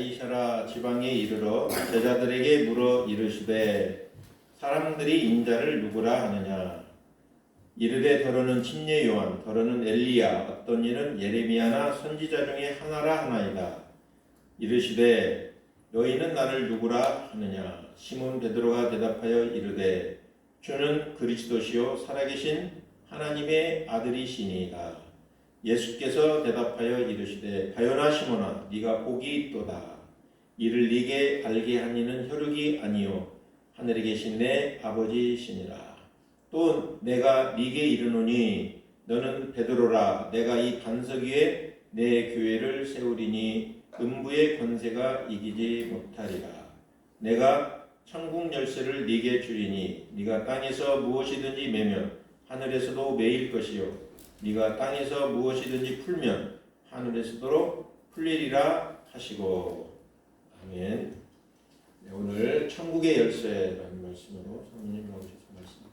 가이사라 지방에 이르러 제자들에게 물어 이르시되 사람들이 인자를 누구라 하느냐. 이르되 더러는 침례 요한, 더러는 엘리야, 어떤 이는 예레미야나 선지자 중에 하나라 하나이다. 이르시되 너희는 나를 누구라 하느냐. 시몬 베드로가 대답하여 이르되 주는 그리스도시요 살아계신 하나님의 아들이시니이다. 예수께서 대답하여 이르시되 바요나 시몬아 네가 복이 있도다. 이를 네게 알게 한 이는 혈육이 아니요 하늘에 계신 내 아버지시니라. 또 내가 네게 이르노니 너는 베드로라. 내가 이 반석 위에 내 교회를 세우리니 음부의 권세가 이기지 못하리라. 내가 천국 열쇠를 네게 주리니 네가 땅에서 무엇이든지 매면 하늘에서도 매일 것이요 네가 땅에서 무엇이든지 풀면 하늘에서도 풀리리라 하시고. 아멘. 네, 오늘 천국의 열쇠라는 말씀으로 성령님 나오셔서 말씀하시겠습니다.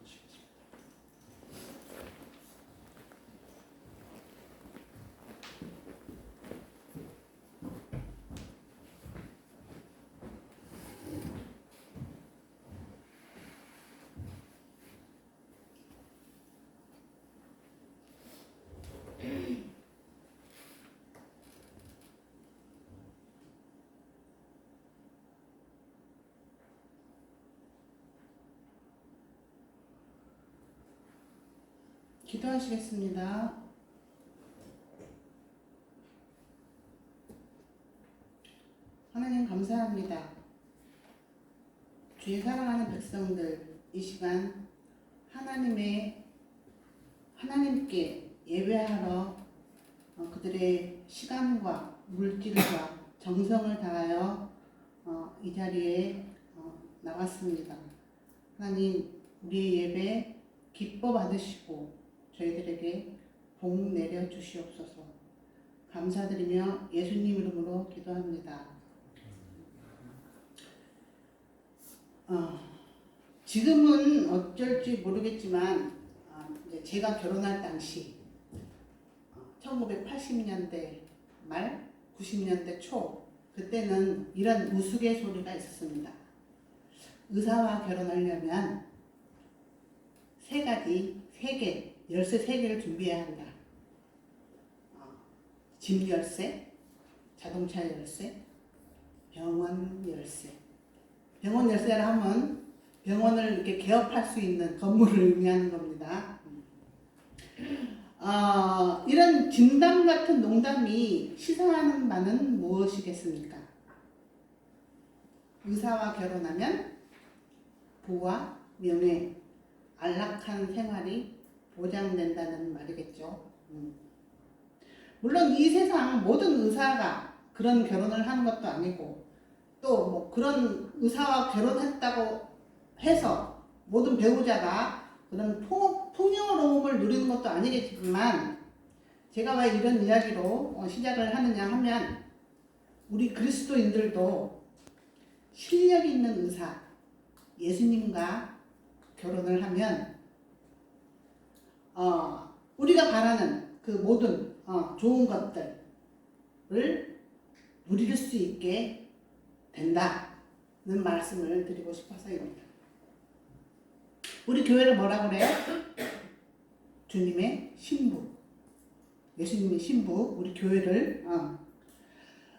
기도하시겠습니다. 하나님 감사합니다. 주의 사랑하는 백성들, 이 시간 하나님께 예배하러 그들의 시간과 물질과 정성을 다하여 이 자리에 나왔습니다. 하나님, 우리의 예배 기뻐 받으시고 저희들에게 복 내려 주시옵소서. 감사드리며 예수님 이름으로 기도합니다. 지금은 어쩔지 모르겠지만 이제 제가 결혼할 당시 1980년대 말 90년대 초, 그때는 이런 우스갯소리가 있었습니다. 의사와 결혼하려면 열쇠 3개를 준비해야 한다. 집 열쇠, 자동차 열쇠, 병원 열쇠. 병원 열쇠라 하면 병원을 이렇게 개업할 수 있는 건물을 의미하는 겁니다. 이런 진담 같은 농담이 시사하는 바는 무엇이겠습니까? 의사와 결혼하면 부와 명예, 안락한 생활이 보장된다는 말이겠죠. 물론 이 세상 모든 의사가 그런 결혼을 하는 것도 아니고, 또 뭐 그런 의사와 결혼했다고 해서 모든 배우자가 그런 풍요로움을 누리는 것도 아니겠지만, 제가 왜 이런 이야기로 시작을 하느냐 하면, 우리 그리스도인들도 실력 있는 의사 예수님과 결혼을 하면 우리가 바라는 그 모든 좋은 것들을 누릴 수 있게 된다는 말씀을 드리고 싶어서입니다. 우리 교회를 뭐라 그래요? 주님의 신부, 예수님의 신부, 우리 교회를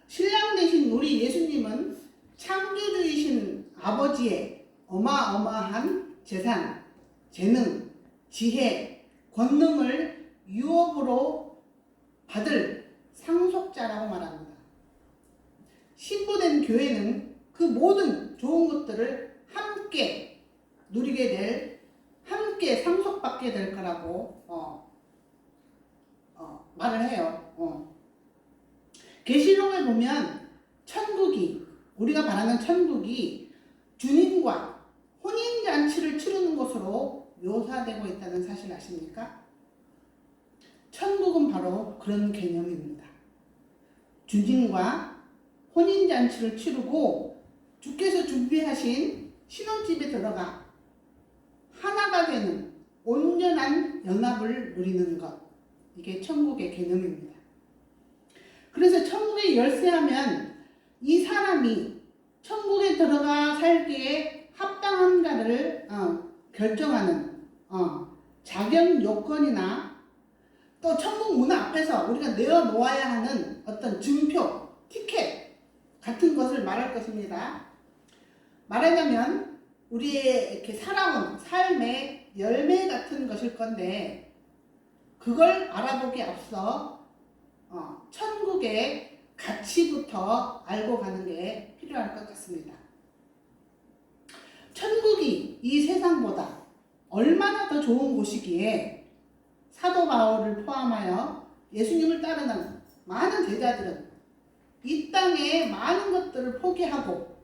신랑 되신 우리 예수님은 창조주이신 아버지의 어마어마한 재산, 재능, 지혜, 권능을 유업으로 받을 상속자라고 말합니다. 신부된 교회는 그 모든 좋은 것들을 함께 누리게 될, 함께 상속받게 될 거라고 말을 해요. 계시록에 보면 우리가 바라는 천국이 주님과 혼인잔치를 치르는 것으로 묘사되고 있다는 사실 아십니까? 천국은 바로 그런 개념입니다. 주님과 혼인잔치를 치르고 주께서 준비하신 신혼집에 들어가 하나가 되는 온전한 연합을 누리는 것, 이게 천국의 개념입니다. 그래서 천국의 열쇠하면 이 사람 사람이 천국에 들어가 살기에 합당한가를 결정하는 자격 요건이나 또 천국 문 앞에서 우리가 내어놓아야 하는 어떤 증표, 티켓 같은 것을 말할 것입니다. 말하자면 우리의 이렇게 살아온 삶의 열매 같은 것일 건데 그걸 알아보기 앞서 천국의 가치부터 알고 가는 게 필요할 것 같습니다. 천국이 이 세상보다 얼마나 더 좋은 곳이기에 사도 바울을 포함하여 예수님을 따르는 많은 제자들은 이 땅의 많은 것들을 포기하고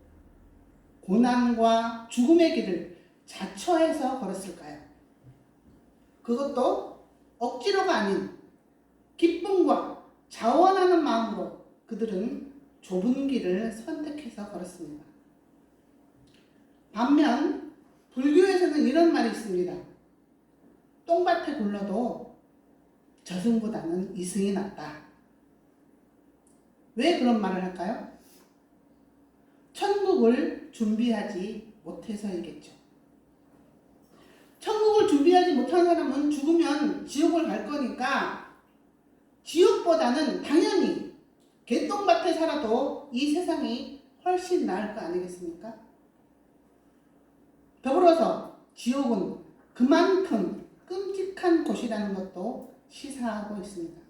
고난과 죽음의 길을 자처해서 걸었을까요? 그것도 억지로가 아닌 기쁨과 자원하는 마음으로 그들은 좁은 길을 선택해서 걸었습니다. 반면 불교에서는 이런 말이 있습니다. 똥밭에 굴러도 저승보다는 이승이 낫다. 왜 그런 말을 할까요? 천국을 준비하지 못해서이겠죠. 천국을 준비하지 못한 사람은 죽으면 지옥을 갈 거니까 지옥보다는 당연히 개똥밭에 살아도 이 세상이 훨씬 나을 거 아니겠습니까? 더불어서 지옥은 그만큼 끔찍한 곳이라는 것도 시사하고 있습니다.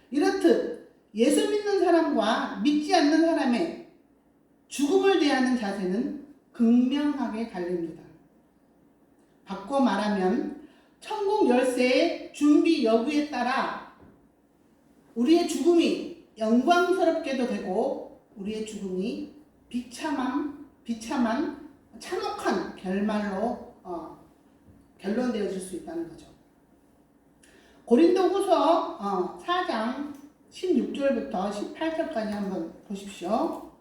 이렇듯 예수 믿는 사람과 믿지 않는 사람의 죽음을 대하는 자세는 극명하게 갈립니다. 바꿔 말하면 천국 열쇠의 준비 여부에 따라 우리의 죽음이 영광스럽게도 되고 우리의 죽음이 비참한 참혹한 결말로 결론되어질 수 있다는 거죠. 고린도후서 4장 16절부터 18절까지 한번 보십시오.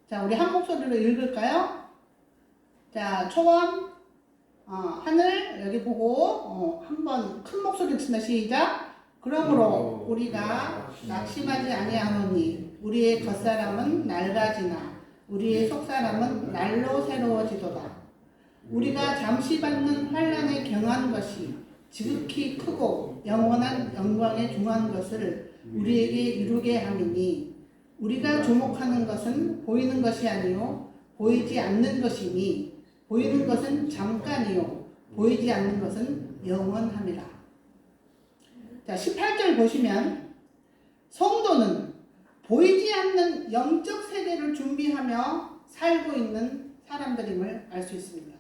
자, 우리 한 목소리로 읽을까요? 자, 초원 하늘 여기 보고 한번 큰 목소리로 친다. 시작. 그러므로 우리가 낙심하지 아니하노니 우리의 겉사람은 낡아지나 우리의 속사람은 날로 새로워지도다. 우리가 잠시 받는 환난에 경한 것이 지극히 크고 영원한 영광에 중한 것을 우리에게 이루게 함이니 우리가 주목하는 것은 보이는 것이 아니요 보이지 않는 것이니 보이는 것은 잠깐이요 보이지 않는 것은 영원함이라. 자, 18절 보시면 성도는 보이지 않는 영적 세계를 준비하며 살고 있는 사람들임을 알 수 있습니다.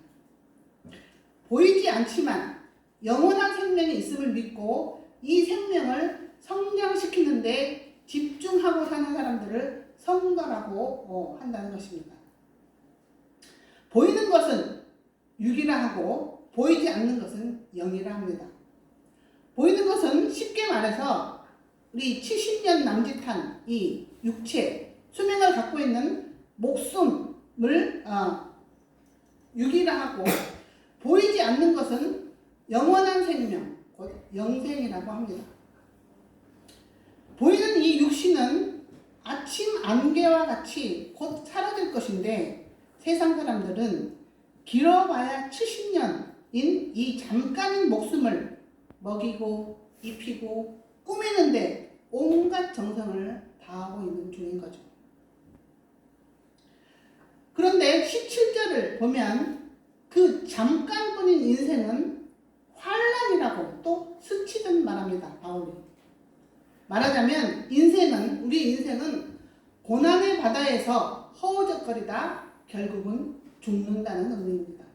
보이지 않지만 영원한 생명이 있음을 믿고 이 생명을 성장시키는데 집중하고 사는 사람들을 성도라고 한다는 것입니다. 보이는 것은 육이라 하고 보이지 않는 것은 영이라 합니다. 보이는 것은 쉽게 말해서 우리 70년 남짓한 이 육체, 수명을 갖고 있는 목숨을 육이라 하고 보이지 않는 것은 영원한 생명, 곧 영생이라고 합니다. 보이는 이 육신은 아침 안개와 같이 곧 사라질 것인데 세상 사람들은 길어봐야 70년인 이 잠깐인 목숨을 먹이고 입히고 꾸미는데 온갖 정성을 다하고 있는 중인 거죠. 그런데 17절을 보면 그 잠깐뿐인 인생은 환난이라고 또 스치듯 말합니다. 바울이. 말하자면 우리 인생은 고난의 바다에서 허우적거리다 결국은 죽는다는 의미입니다.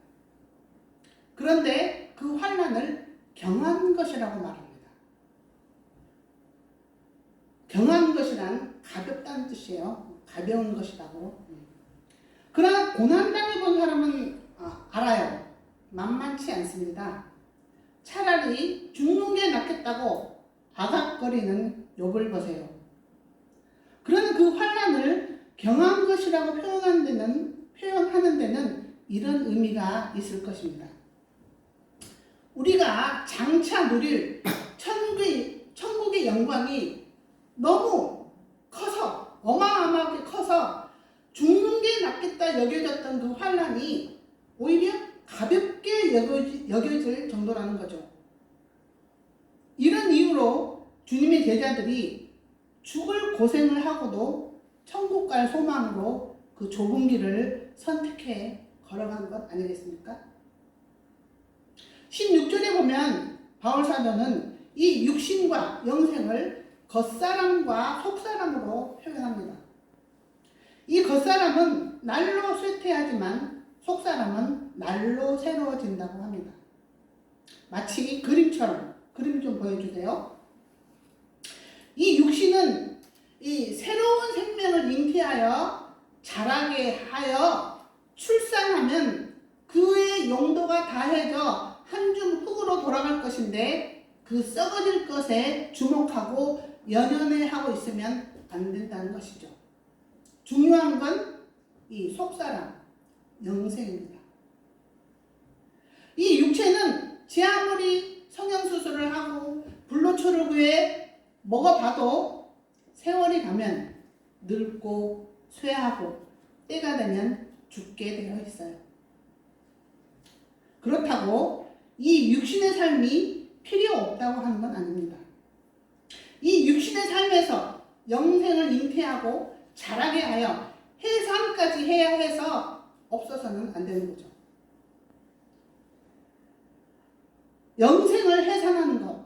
그런데 그 환난을 경한 것이라고 말합니다. 경한 것이란 가볍다는 뜻이에요. 가벼운 것이라고. 그러나 고난당해본 사람은 알아요. 만만치 않습니다. 차라리 죽는 게 낫겠다고 아각거리는 욥을 보세요. 그러나 그 환난을 경한 것이라고 표현하는 데는 이런 의미가 있을 것입니다. 우리가 장차 누릴 천국의 영광이 너무 여겨졌던 그 환난이 오히려 가볍게 여겨질 정도라는 거죠. 이런 이유로 주님의 제자들이 죽을 고생을 하고도 천국 갈 소망으로 그 좁은 길을 선택해 걸어간 것 아니겠습니까? 16절에 보면 바울 사도는 이 육신과 영생을 겉사람과 속사람으로 표현합니다. 이 겉사람은 날로 쇠퇴하지만 속사람은 날로 새로워진다고 합니다. 마치 그림처럼, 그림 좀 보여주세요. 이 육신은 이 새로운 생명을 잉태하여 자라게 하여 출산하면 그의 용도가 다해져 한 줌 흙으로 돌아갈 것인데 그 썩어질 것에 주목하고 연연해하고 있으면 안 된다는 것이죠. 중요한 건 이 속사람, 영생입니다. 이 육체는 제 아무리 성형수술을 하고 불로초를 구해 먹어봐도 세월이 가면 늙고 쇠하고 때가 되면 죽게 되어 있어요. 그렇다고 이 육신의 삶이 필요 없다고 하는 건 아닙니다. 이 육신의 삶에서 영생을 잉태하고 자라게 하여 해산까지 해야 해서 없어서는 안 되는 거죠. 영생을 해산하는 것,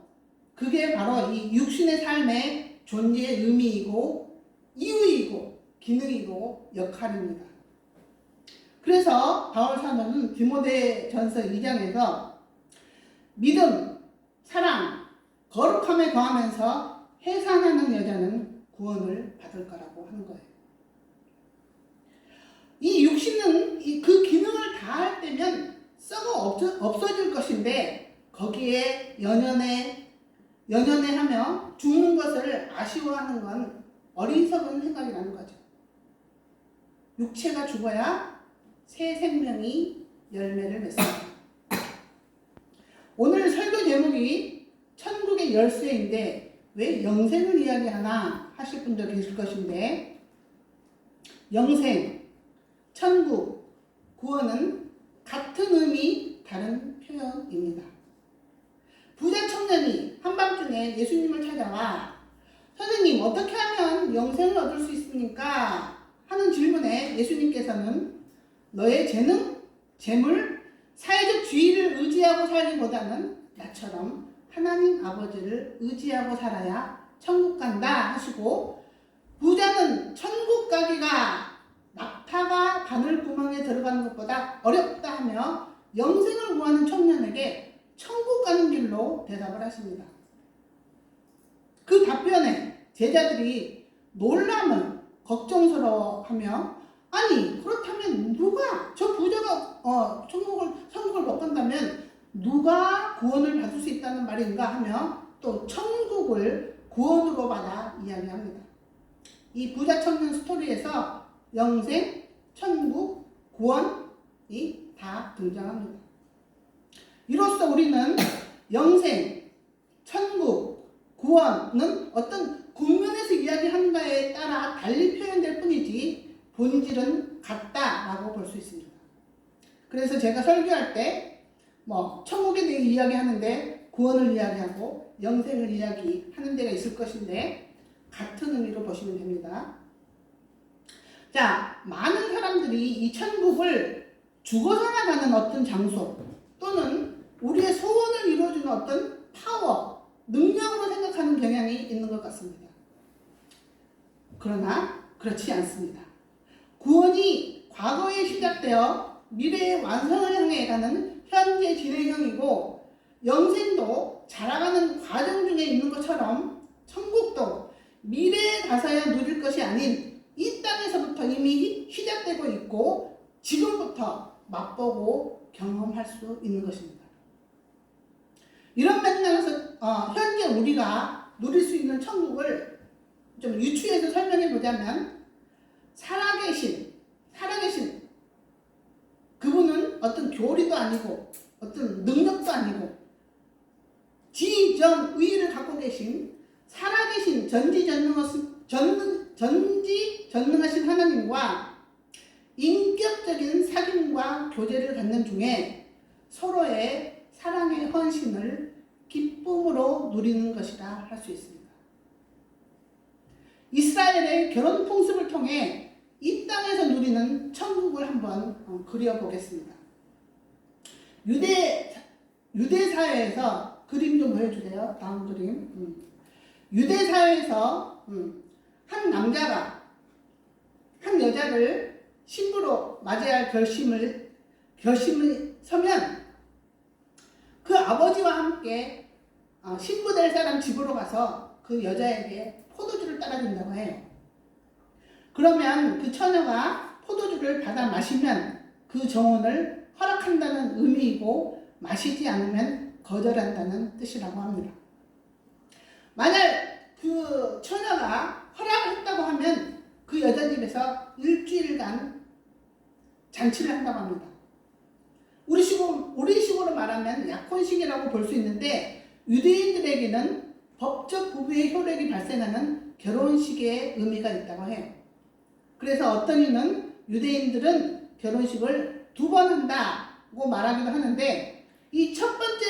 그게 바로 이 육신의 삶의 존재의 의미이고 이유이고 기능이고 역할입니다. 그래서 바울 사도는 디모데전서 2장에서 믿음, 사랑, 거룩함에 거하면서 해산하는 여자는 구원을 받을 거라고 하는 거예요. 이 육신은 그 기능을 다할 때면 썩어 없어질 것인데 거기에 연연해하며 죽는 것을 아쉬워하는 건 어리석은 생각이라는 거죠. 육체가 죽어야 새 생명이 열매를 맺습니다. 오늘 설교 제목이 천국의 열쇠인데 왜 영생을 이야기하나 하실 분도 계실 것인데, 영생, 천국, 구원은 같은 의미 다른 표현입니다. 부자 청년이 한밤중에 예수님을 찾아와 선생님 어떻게 하면 영생을 얻을 수 있습니까? 하는 질문에 예수님께서는 너의 재능, 재물, 사회적 지위를 의지하고 살기보다는 나처럼 하나님 아버지를 의지하고 살아야 천국 간다 하시고, 부자는 천국 가기가 낙타가 바늘구멍에 들어가는 것보다 어렵다 하며 영생을 구하는 청년에게 천국 가는 길로 대답을 하십니다. 그 답변에 제자들이 놀라며 걱정스러워하며, 아니 그렇다면 누가, 저 부자가 천국을 못 간다면 누가 구원을 받을 수 있다는 말인가 하며 또 천국을 구원으로 받아 이야기합니다. 이 부자 청년 스토리에서 영생, 천국, 구원이 다 등장합니다. 이로써 우리는 영생, 천국, 구원은 어떤 국면에서 이야기하는가에 따라 달리 표현될 뿐이지 본질은 같다라고 볼 수 있습니다. 그래서 제가 설교할 때 천국에 대해 이야기하는데 구원을 이야기하고 영생을 이야기하는 데가 있을 것인데 같은 의미로 보시면 됩니다. 자, 많은 사람들이 이 천국을 죽어서나 가는 어떤 장소 또는 우리의 소원을 이루어주는 어떤 파워, 능력으로 생각하는 경향이 있는 것 같습니다. 그러나 그렇지 않습니다. 구원이 과거에 시작되어 미래의 완성을 향해 가는 현재 진행형이고, 영생도 자라가는 과정 중에 있는 것처럼 천국도 미래에 가서야 누릴 것이 아닌 이 땅에서부터 이미 시작되고 있고 지금부터 맛보고 경험할 수 있는 것입니다. 이런 맥락에서 현재 우리가 누릴 수 있는 천국을 좀 유추해서 설명해 보자면, 살아계신 그분은 어떤 교리도 아니고 어떤 능력도 아니고 지정의를 갖고 계신 살아계신 전지전능하신 하나님과 인격적인 사귐과 교제를 갖는 중에 서로의 사랑의 헌신을 기쁨으로 누리는 것이라 할 수 있습니다. 이스라엘의 결혼 풍습을 통해 이 땅에서 누리는 천국을 한번 그려보겠습니다. 유대 사회에서 그림 좀 보여주세요. 다음 그림. 유대 사회에서 한 남자가 한 여자를 신부로 맞이할 결심을 서면 그 아버지와 함께 신부 될 사람 집으로 가서 그 여자에게 포도주를 따라준다고 해요. 그러면 그 처녀가 포도주를 받아 마시면 그 정혼을 허락한다는 의미이고 마시지 않으면 거절한다는 뜻이라고 합니다. 만약 그 처녀가 허락했다고 하면 그 여자 집에서 일주일간 잔치를 한다고 합니다. 우리식으로 말하면 약혼식이라고 볼 수 있는데 유대인들에게는 법적 부부의 효력이 발생하는 결혼식의 의미가 있다고 해요. 그래서 어떤 이는 유대인들은 결혼식을 2번 한다고 말하기도 하는데 이 첫 번째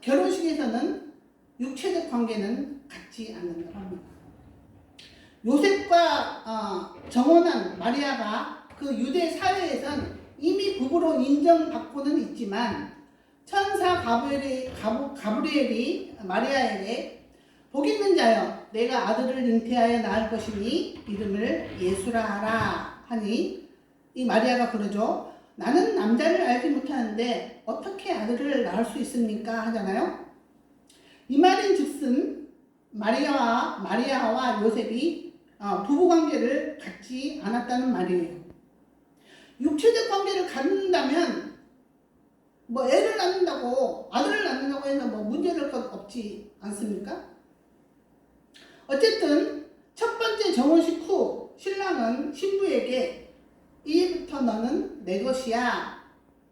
결혼식에서는 육체적 관계는 갖지 않는다고 합니다. 요셉과 정혼한 마리아가 그 유대 사회에선 이미 부부로 인정받고는 있지만 천사 가브리엘이 마리아에게 복 있는 자여 내가 아들을 잉태하여 낳을 것이니 이름을 예수라 하라 하니 이 마리아가 그러죠. 나는 남자를 알지 못하는데 어떻게 아들을 낳을 수 있습니까? 하잖아요. 이 말인 즉슨 마리아와 요셉이 부부관계를 갖지 않았다는 말이에요. 육체적 관계를 갖는다면 애를 낳는다고 아들을 낳는다고 해서 문제될 것 없지 않습니까? 어쨌든 첫 번째 정혼식 후 신랑은 신부에게 이제부터 너는 내 것이야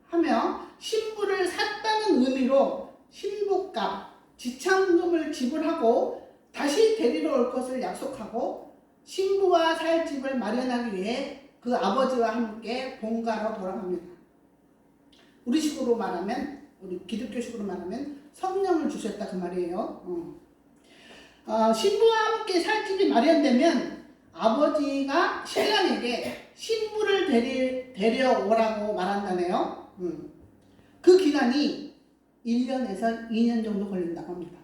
하며 신부를 샀다는 의미로 신부값 지참금을 지불하고 다시 데리러 올 것을 약속하고 신부와 살 집을 마련하기 위해 그 아버지와 함께 본가로 돌아갑니다. 우리식으로 말하면, 우리 기독교식으로 말하면 성령을 주셨다 그 말이에요. 신부와 함께 살 집이 마련되면 아버지가 신랑에게 신부를 데려오라고 말한다네요. 그 기간이 1년에서 2년 정도 걸린다고 합니다.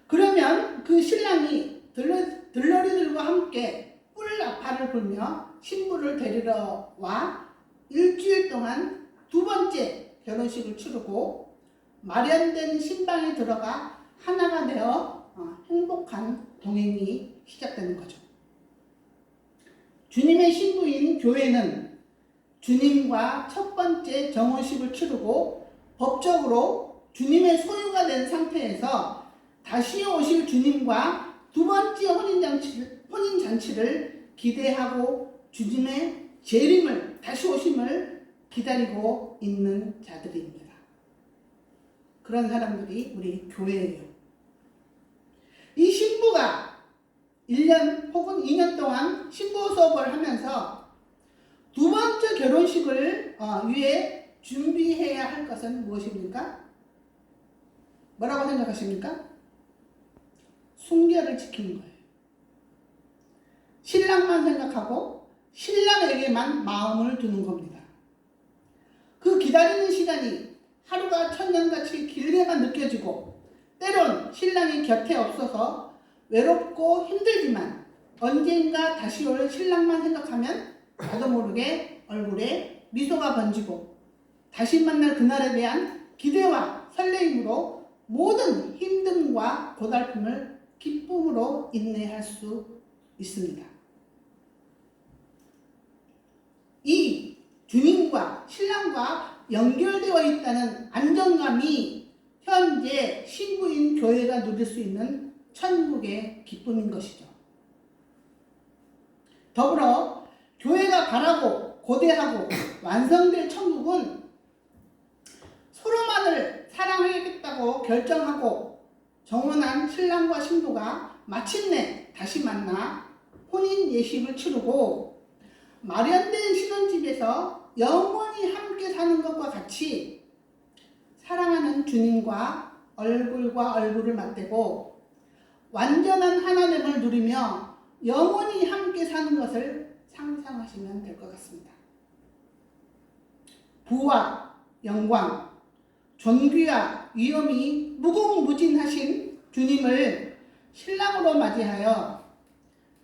그러면 그 신랑이 들러리들과 함께 뿔나팔을 불며 신부를 데리러 와 일주일 동안 2번째 결혼식을 치르고 마련된 신방에 들어가 하나가 되어 행복한 동행이 시작되는 거죠. 주님의 신부인 교회는 주님과 첫 번째 정혼식을 치르고 법적으로 주님의 소유가 된 상태에서 다시 오실 주님과 2번째 혼인잔치를 기대하고 주님의 재림을, 다시 오심을 기다리고 있는 자들입니다. 그런 사람들이 우리 교회예요. 이 신부가 1년 혹은 2년 동안 신부 수업을 하면서 2번째 결혼식을 위해 준비해야 할 것은 무엇입니까? 뭐라고 생각하십니까? 순결을 지키는 거예요. 신랑만 생각하고 신랑에게만 마음을 두는 겁니다. 그 기다리는 시간이 하루가 천년같이 길게만 느껴지고 때론 신랑이 곁에 없어서 외롭고 힘들지만 언젠가 다시 올 신랑만 생각하면 나도 모르게 얼굴에 미소가 번지고 다시 만날 그날에 대한 기대와 설레임으로 모든 힘듦과 고달픔을 기쁨으로 인내할 수 있습니다. 이 주님과 신랑과 연결되어 있다는 안정감이 현재 신부인 교회가 누릴 수 있는 천국의 기쁨인 것이죠. 더불어 교회가 바라고 고대하고 완성될 천국은 서로만을 사랑하겠다고 결정하고 정혼한 신랑과 신부가 마침내 다시 만나 혼인 예식을 치르고 마련된 신혼집에서 영원히 함께 사는 것과 같이 사랑하는 주님과 얼굴과 얼굴을 맞대고 완전한 하나됨을 누리며 영원히 함께 사는 것을 상상하시면 될 것 같습니다. 부와 영광, 존귀와 위엄이 무궁무진하신 주님을 신랑으로 맞이하여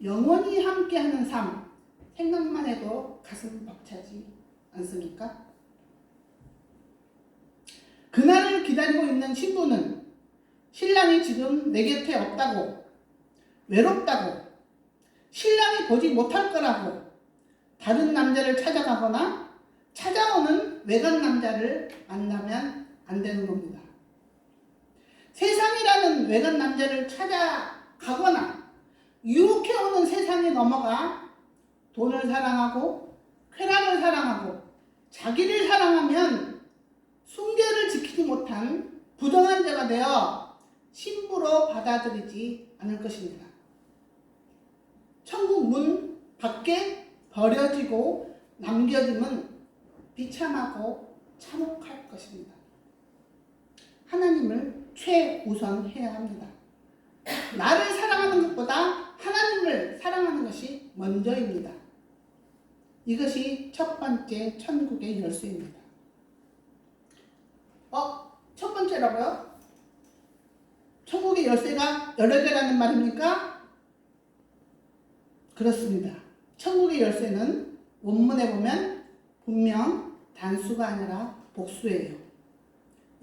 영원히 함께하는 삶, 생각만 해도 가슴 벅차지 않습니까? 그날을 기다리고 있는 신부는 신랑이 지금 내 곁에 없다고, 외롭다고, 신랑이 보지 못할 거라고 다른 남자를 찾아가거나 찾아오는 외간 남자를 만나면 안 되는 겁니다. 세상이라는 외간 남자를 찾아가거나 유혹해오는 세상에 넘어가 돈을 사랑하고 쾌락을 사랑하고 자기를 사랑하면 순결을 지키지 못한 부정한 자가 되어 신부로 받아들이지 않을 것입니다. 천국 문 밖에 버려지고 남겨짐은 비참하고 참혹할 것입니다. 하나님을 최우선해야 합니다. 나를 사랑하는 것보다 하나님을 사랑하는 것이 먼저입니다. 이것이 첫 번째 천국의 열쇠입니다. 첫 번째라고요? 천국의 열쇠가 여러 개라는 말입니까? 그렇습니다. 천국의 열쇠는 원문에 보면 분명 단수가 아니라 복수예요.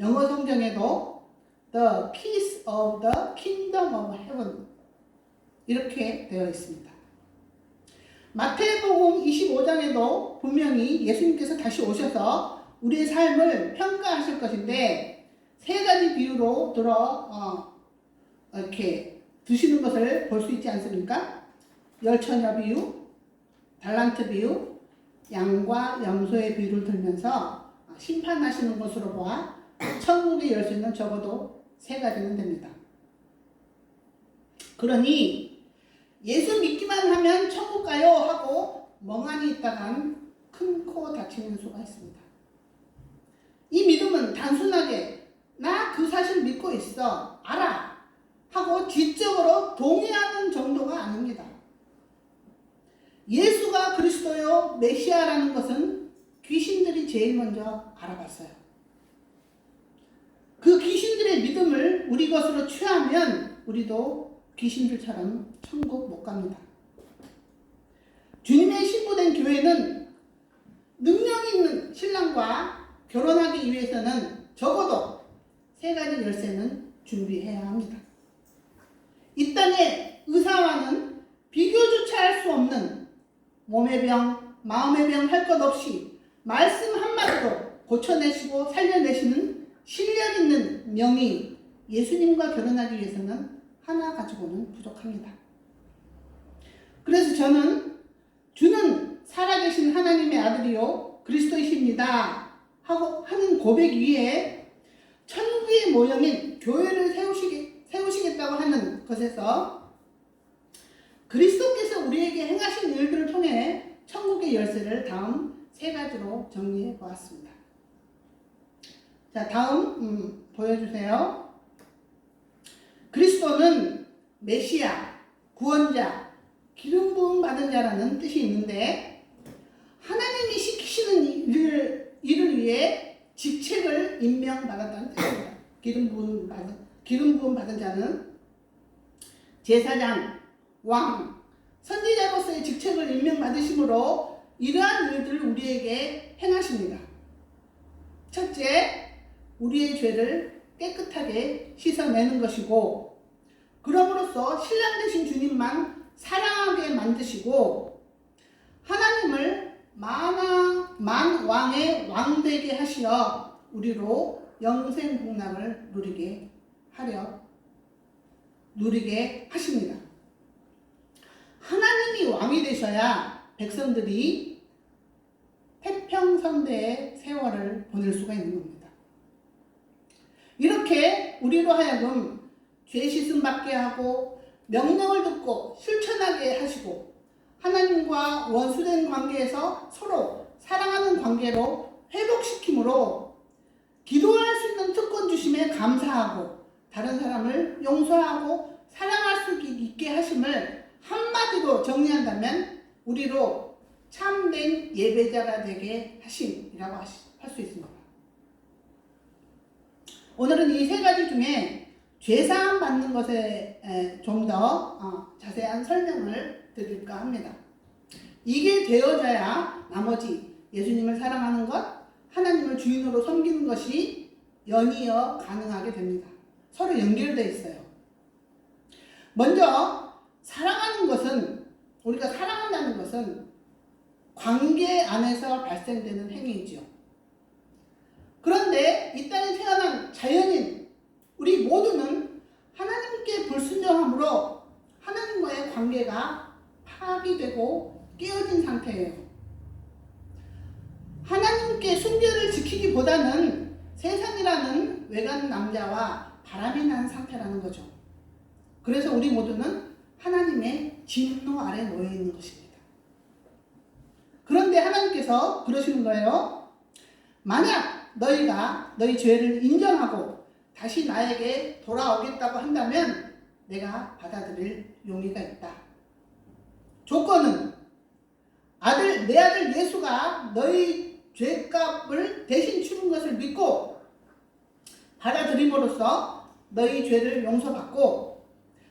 영어 성경에도 The keys of the kingdom of heaven 이렇게 되어 있습니다. 마태복음 25장에도 분명히 예수님께서 다시 오셔서 우리의 삶을 평가하실 것인데 세 가지 비유로 이렇게 두시는 것을 볼 수 있지 않습니까? 열처녀 비유, 달란트 비유, 양과 염소의 비유를 들면서 심판하시는 것으로 보아 천국의 열쇠는 적어도 세 가지는 됩니다. 그러니 예수 믿기만 하면 천국 가요 하고 멍하니 있다간 큰 코 다치는 수가 있습니다. 이 믿음은 단순하게 나 그 사실 믿고 있어 알아 하고 지적으로 동의하는 정도가 아닙니다. 예수가 그리스도요 메시아라는 것은 귀신들이 제일 먼저 알아봤어요. 그 귀신들의 믿음을 우리 것으로 취하면 우리도 귀신들처럼 천국 못 갑니다. 주님의 신부된 교회는 능력 있는 신랑과 결혼하기 위해서는 적어도 세 가지 열쇠는 준비해야 합니다. 이 땅의 의사와는 비교조차 할 수 없는 몸의 병, 마음의 병 할 것 없이 말씀 한마디로 고쳐내시고 살려내시는 실력 있는 명의 예수님과 결혼하기 위해서는 하나 가지고는 부족합니다. 그래서 저는 주는 살아계신 하나님의 아들이요 그리스도이십니다 하고 하는 고백 위에 천국의 모형인 교회를 세우시겠다고 하는 것에서 그리스도께서 우리에게 행하신 일들을 통해 천국의 열쇠를 다음 세 가지로 정리해 보았습니다. 자, 다음 보여주세요. 그리스도는 메시아, 구원자, 기름 부음 받은 자라는 뜻이 있는데 하나님이 시키시는 일을 위해 직책을 임명받았다는 뜻입니다. 기름 부음 받은 자는 제사장, 왕, 선지자로서의 직책을 임명받으심으로 이러한 일들을 우리에게 행하십니다. 첫째, 우리의 죄를 깨끗하게 씻어내는 것이고 그럼으로써 신랑 되신 주님만 사랑하게 만드시고 하나님을 만왕의 왕되게 하시어 우리로 영생복락을 누리게 하십니다. 하나님이 왕이 되셔야 백성들이 태평성대의 세월을 보낼 수가 있는 겁니다. 이렇게 우리로 하여금 죄 씻음 받게 하고 명령을 듣고 실천하게 하시고 하나님과 원수된 관계에서 서로 사랑하는 관계로 회복시키므로 기도할 수 있는 특권 주심에 감사하고 다른 사람을 용서하고 사랑할 수 있게 하심을 한마디로 정리한다면 우리로 참된 예배자가 되게 하심이라고 할 수 있습니다. 오늘은 이 세 가지 중에 죄사함 받는 것에 좀 더 자세한 설명을 드릴까 합니다. 이게 되어져야 나머지 예수님을 사랑하는 것, 하나님을 주인으로 섬기는 것이 연이어 가능하게 됩니다. 서로 연결되어 있어요. 먼저 사랑하는 것은, 우리가 사랑한다는 것은 관계 안에서 발생되는 행위이죠. 그런데 이 땅에 태어난 자연인 우리 모두는 하나님께 불순종함으로 하나님과의 관계가 파괴되고 깨어진 상태예요. 하나님께 순결을 지키기보다는 세상이라는 외간 남자와 바람이 난 상태라는 거죠. 그래서 우리 모두는 하나님의 진노 아래 놓여 있는 것입니다. 그런데 하나님께서 그러시는 거예요. 만약 너희가 너희 죄를 인정하고 다시 나에게 돌아오겠다고 한다면 내가 받아들일 용의가 있다. 조건은 내 아들 예수가 너희 죄값을 대신 치른 것을 믿고 받아들임으로써 너희 죄를 용서받고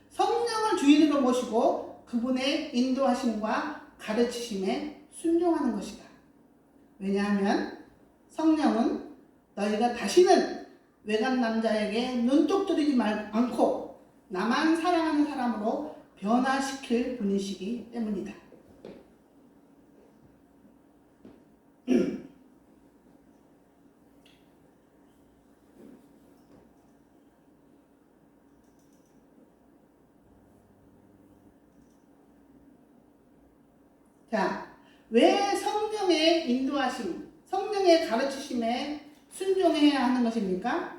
성령을 주인으로 모시고 그분의 인도하심과 가르치심에 순종하는 것이다. 왜냐하면 성령은 너희가 다시는 외간 남자에게 눈독 들이지 않고 나만 사랑하는 사람으로 변화시킬 분이시기 때문이다. 자, 왜 성령의 인도하심, 성령의 가르치심에 순종해야 하는 것입니까?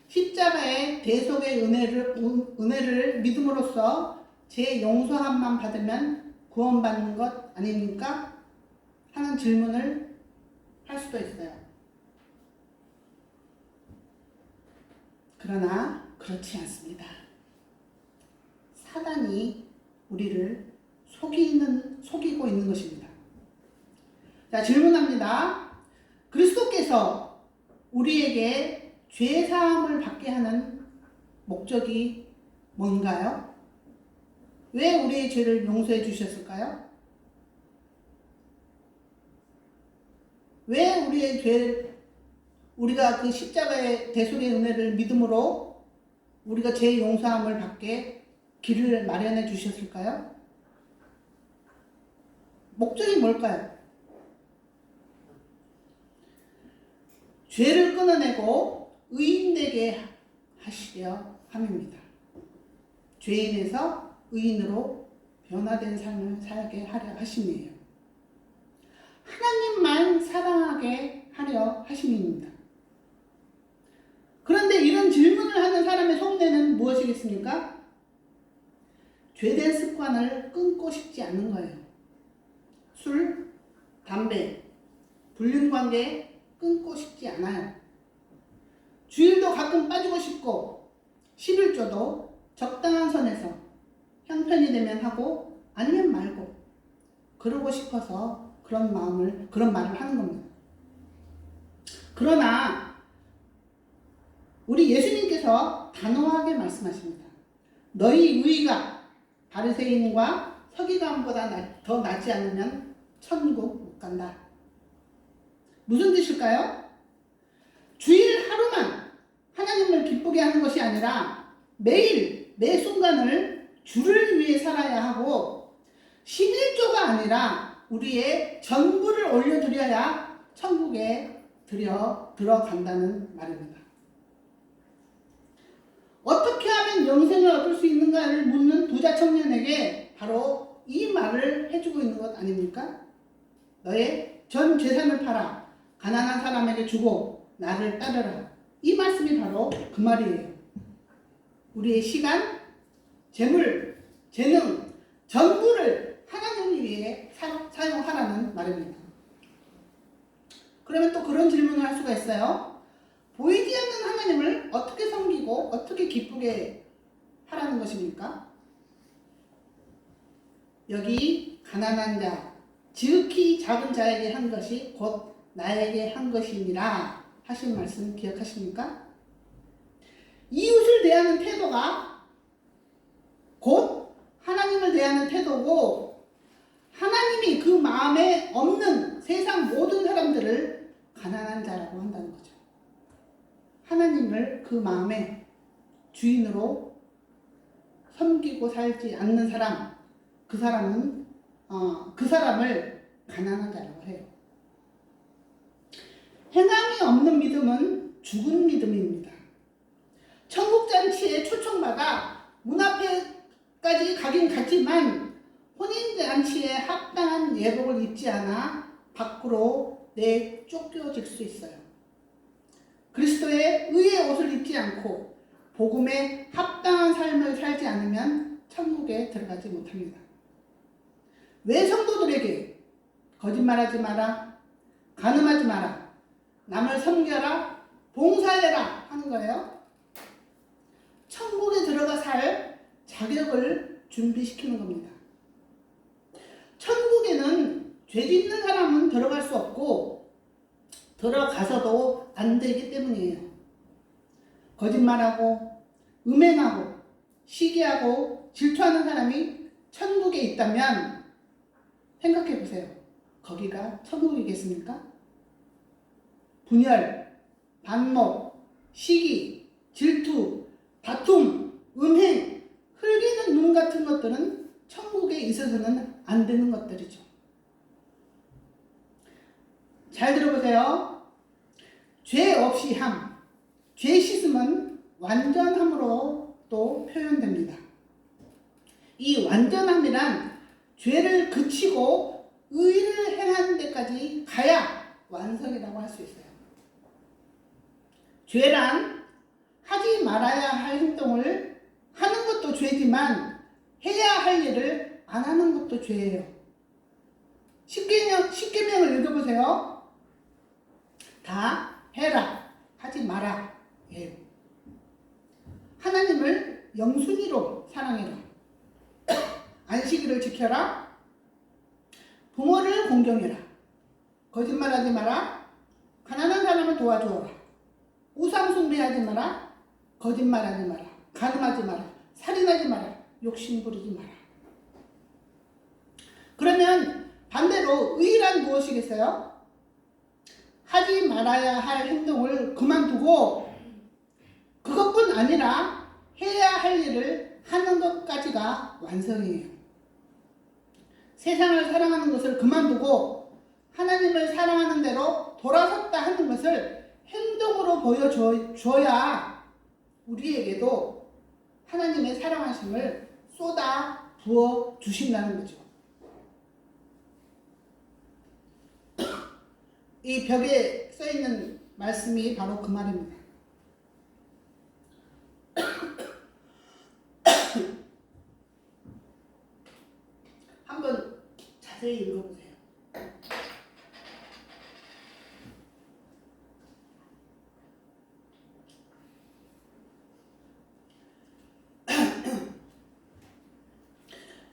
십자가의 대속의 은혜를 믿음으로써 제 용서함만 받으면 구원받는 것 아닙니까? 하는 질문을 할 수도 있어요. 그러나 그렇지 않습니다. 사단이 우리를 속이고 있는 것입니다. 자, 질문합니다. 그리스도께서 우리에게 죄사함을 받게 하는 목적이 뭔가요? 왜 우리의 죄를 용서해 주셨을까요? 왜 우리가 그 십자가의 대속의 은혜를 믿음으로 우리가 죄 용서함을 받게 길을 마련해 주셨을까요? 목적이 뭘까요? 죄를 끊어내고 의인되게 하시려 함입니다. 죄인에서 의인으로 변화된 삶을 살게 하려 하심이에요. 하나님만 사랑하게 하려 하심입니다. 그런데 이런 질문을 하는 사람의 속내는 무엇이겠습니까? 죄된 습관을 끊고 싶지 않는 거예요. 술, 담배, 불륜관계 끊고 싶지 않아요. 주일도 가끔 빠지고 싶고 11조도 적당한 선에서 형편이 되면 하고 아니면 말고 그러고 싶어서 그런 말을 하는 겁니다. 그러나 우리 예수님께서 단호하게 말씀하십니다. 너희 의가 바리새인과 서기관보다 더 낫지 않으면 천국 못 간다. 무슨 뜻일까요? 주일 하루만 하나님을 기쁘게 하는 것이 아니라 매일 매 순간을 주를 위해 살아야 하고 11조가 아니라 우리의 전부를 올려드려야 천국에 들어간다는 말입니다. 어떻게 하면 영생을 얻을 수 있는가를 묻는 부자 청년에게 바로 이 말을 해주고 있는 것 아닙니까? 너의 전 재산을 팔아 가난한 사람에게 주고 나를 따르라. 이 말씀이 바로 그 말이에요. 우리의 시간, 재물, 재능 전부를 하나님을 수가 있어요? 보이지 않는 하나님을 어떻게 섬기고 어떻게 기쁘게 하라는 것입니까? 여기 가난한 자, 지극히 작은 자에게 한 것이 곧 나에게 한 것이니라 하신 말씀 기억하십니까? 이웃을 대하는 태도가 곧 하나님을 대하는 태도고, 하나님이 그 마음에 없는 세상 모든 사람들을 가난한 자라고 한다는 거죠. 하나님을 그 마음의 주인으로 섬기고 살지 않는 사람, 그 사람을 가난한 자라고 해요. 행함이 없는 믿음은 죽은 믿음입니다. 천국잔치에 초청받아 문 앞에까지 가긴 갔지만 혼인잔치에 합당한 예복을 입지 않아 밖으로 내쫓겨질 수 있어요. 그리스도의 의의 옷을 입지 않고 복음에 합당한 삶을 살지 않으면 천국에 들어가지 못합니다. 왜 성도들에게 거짓말하지 마라, 간음하지 마라, 남을 섬겨라, 봉사해라 하는 거예요? 천국에 들어가 살 자격을 준비시키는 겁니다. 천국에는 죄 짓는 사람은 들어갈 수 없고 들어가서도 안 되기 때문이에요. 거짓말하고 음행하고 시기하고 질투하는 사람이 천국에 있다면 생각해 보세요. 거기가 천국이겠습니까? 분열, 반목, 시기, 질투, 다툼, 음행, 흘리는 눈 같은 것들은 천국에 있어서는 안 되는 것들이죠. 잘 들어보세요. 죄 없이 함, 죄 씻음은 완전함으로 또 표현됩니다. 이 완전함이란 죄를 그치고 의를 행하는 데까지 가야 완성이라고 할 수 있어요. 죄란 하지 말아야 할 행동을 하는 것도 죄지만 해야 할 일을 안 하는 것도 죄예요. 십계명을 읽어보세요. 다 해라, 하지 마라. 예. 하나님을 영순위로 사랑해라. 안식일을 지켜라. 부모를 공경해라. 거짓말하지 마라. 가난한 사람을 도와주어라. 우상 숭배하지 마라. 거짓말하지 마라. 간음하지 마라. 살인하지 마라. 욕심 부리지 마라. 그러면 반대로 의란 무엇이겠어요? 하지 말아야 할 행동을 그만두고 그것뿐 아니라 해야 할 일을 하는 것까지가 완성이에요. 세상을 사랑하는 것을 그만두고 하나님을 사랑하는 대로 돌아섰다 하는 것을 행동으로 보여줘야 우리에게도 하나님의 사랑하심을 쏟아 부어 주신다는 거죠. 이 벽에 써있는 말씀이 바로 그 말입니다. 한번 자세히 읽어보세요.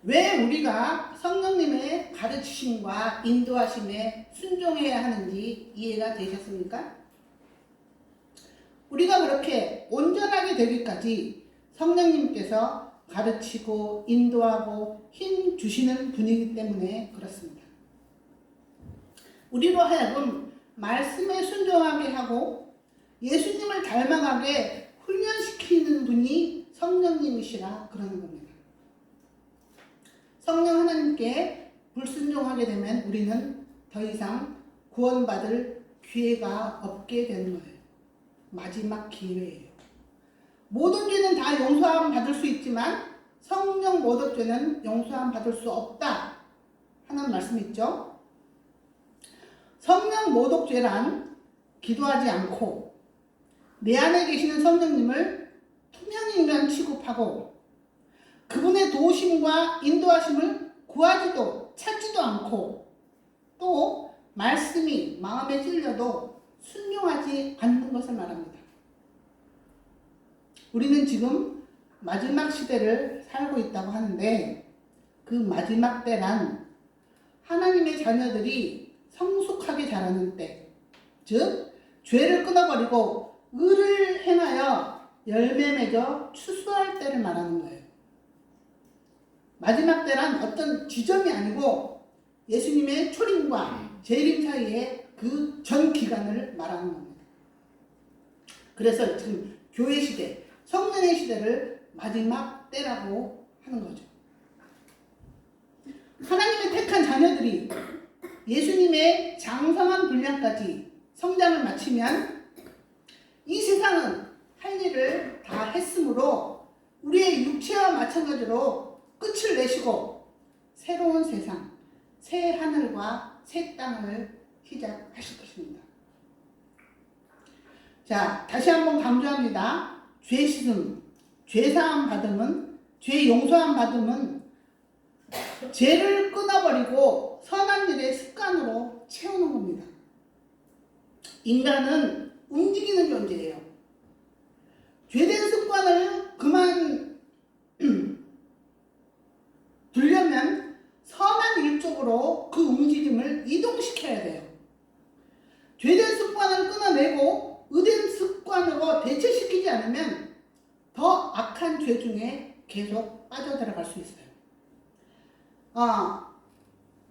왜 우리가 성령님의 가르치심과 인도하심에 순종해야 하는지 이해가 되셨습니까? 우리가 그렇게 온전하게 되기까지 성령님께서 가르치고 인도하고 힘 주시는 분이기 때문에 그렇습니다. 우리로 하여금 말씀에 순종하게 하고 예수님을 닮아가게 훈련시키는 분이 성령님이시라 그러는 겁니다. 성령 하나님께 불순종하게 되면 우리는 더 이상 구원받을 기회가 없게 되는 거예요. 마지막 기회예요. 모든 죄는 다 용서함 받을 수 있지만 성령 모독죄는 용서함 받을 수 없다 하는 말씀이 있죠. 성령 모독죄란 기도하지 않고 내 안에 계시는 성령님을 투명인간 취급하고 그분의 도우심과 인도하심을 구하지도 찾지도 않고 또 말씀이 마음에 찔려도 순종하지 않는 것을 말합니다. 우리는 지금 마지막 시대를 살고 있다고 하는데 그 마지막 때란 하나님의 자녀들이 성숙하게 자라는 때, 즉 죄를 끊어버리고 의를 행하여 열매 맺어 추수할 때를 말하는 거예요. 마지막 때란 어떤 지점이 아니고 예수님의 초림과 재림 사이에 그 전 기간을 말하는 겁니다. 그래서 지금 교회 시대, 성년의 시대를 마지막 때라고 하는 거죠. 하나님의 택한 자녀들이 예수님의 장성한 분량까지 성장을 마치면 이 세상은 할 일을 다 했으므로 우리의 육체와 마찬가지로 끝을 내시고 새로운 세상, 새 하늘과 새 땅을 시작하실 것입니다. 자, 다시 한번 강조합니다. 죄 씻음, 죄 사함 받음은, 죄 용서함 받음은 죄를 끊어버리고 선한 일의 습관으로 채우는 겁니다. 인간은 움직이는 존재예요. 죄된 습관을 그만 두려면 선한 일 쪽으로 그 움직임을 이동시켜야 돼요. 죄된 습관을 끊어내고 의된 습관으로 대체시키지 않으면 더 악한 죄 중에 계속 빠져들어갈 수 있어요.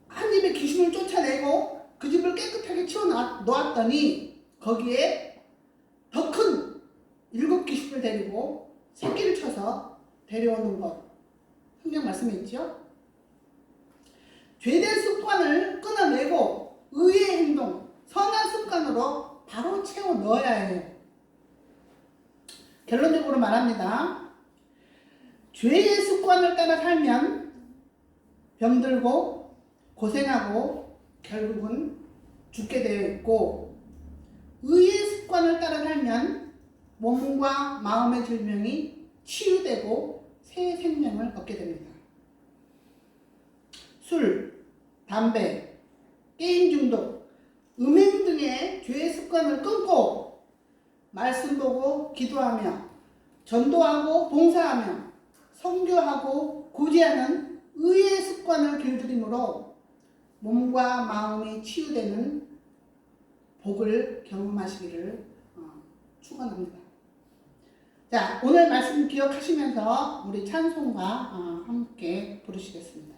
한 집에 귀신을 쫓아내고 그 집을 깨끗하게 치워 놓았더니 거기에 더 큰 7 귀신을 데리고 새끼를 쳐서 데려오는 것. 성경 말씀에 있죠? 죄된 습관을 끊어내고 의의 행동, 선한 습관으로 바로 채워 넣어야 해요. 결론적으로 말합니다. 죄의 습관을 따라 살면 병들고 고생하고 결국은 죽게 되어 있고, 의의 습관을 따라 살면 몸과 마음의 질병이 치유되고 새 생명을 얻게 됩니다. 술, 담배, 게임 중독, 음행 등의 죄의 습관을 끊고 말씀 보고 기도하며 전도하고 봉사하며 선교하고 구제하는 의의 습관을 길들임으로 몸과 마음이 치유되는 복을 경험하시기를 축원합니다. 자, 오늘 말씀 기억하시면서 우리 찬송과 함께 부르시겠습니다.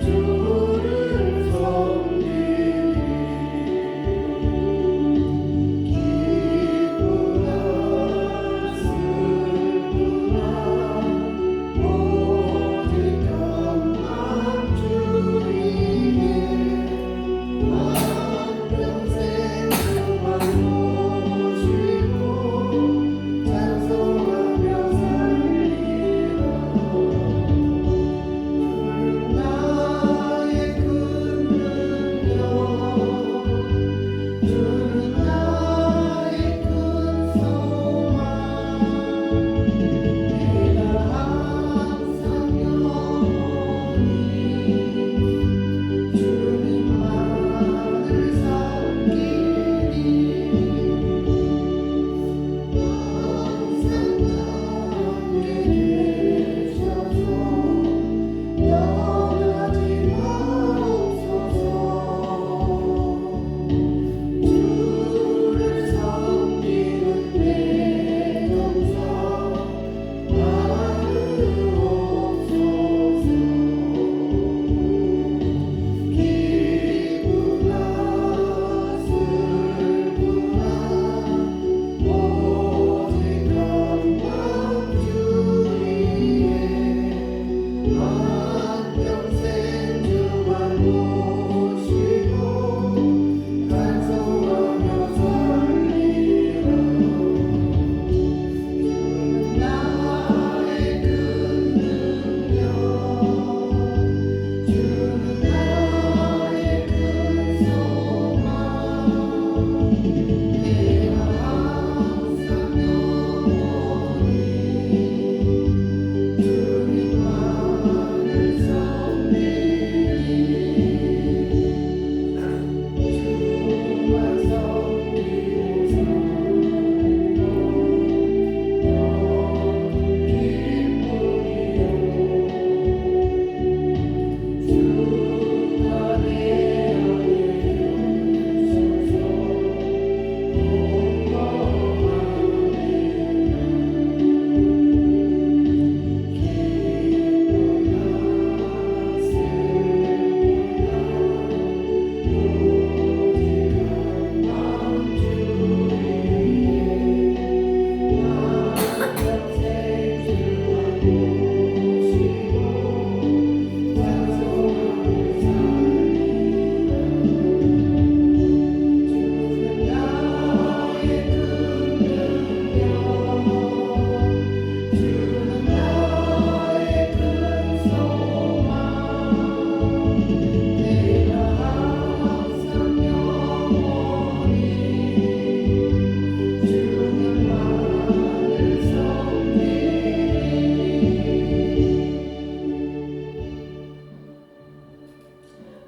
주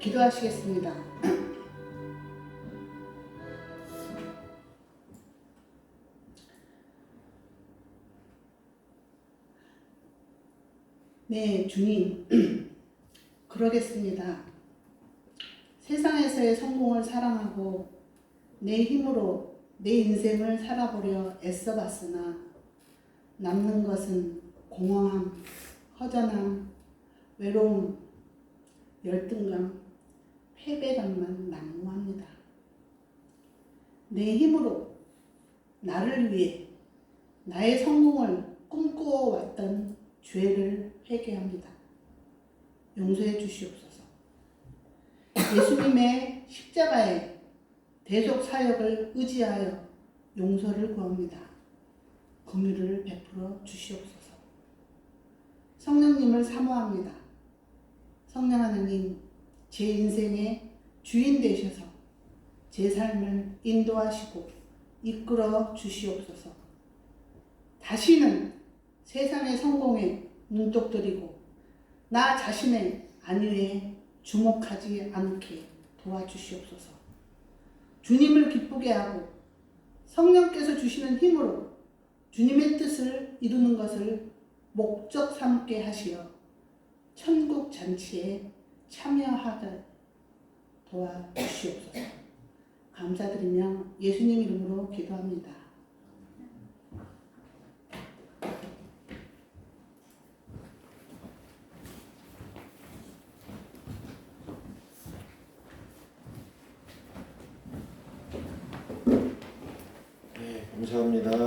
기도하시겠습니다. 네, 주님, 그러겠습니다. 세상에서의 성공을 사랑하고 내 힘으로 내 인생을 살아보려 애써봤으나 남는 것은 공허함, 허전함, 외로움, 열등감, 패배감만 난무합니다. 내 힘으로 나를 위해 나의 성공을 꿈꾸어왔던 죄를 회개합니다. 용서해 주시옵소서. 예수님의 십자가의 대속 사역을 의지하여 용서를 구합니다. 긍휼을 베풀어 주시옵소서. 성령님을 사모합니다. 성령 하나님, 제 인생의 주인 되셔서 제 삶을 인도하시고 이끌어 주시옵소서. 다시는 세상의 성공에 눈독 들이고 나 자신의 안위에 주목하지 않게 도와주시옵소서. 주님을 기쁘게 하고 성령께서 주시는 힘으로 주님의 뜻을 이루는 것을 목적 삼게 하시어 천국 잔치에 참여하게 도와주시옵소서. 감사드리며 예수님 이름으로 기도합니다. 네, 감사합니다.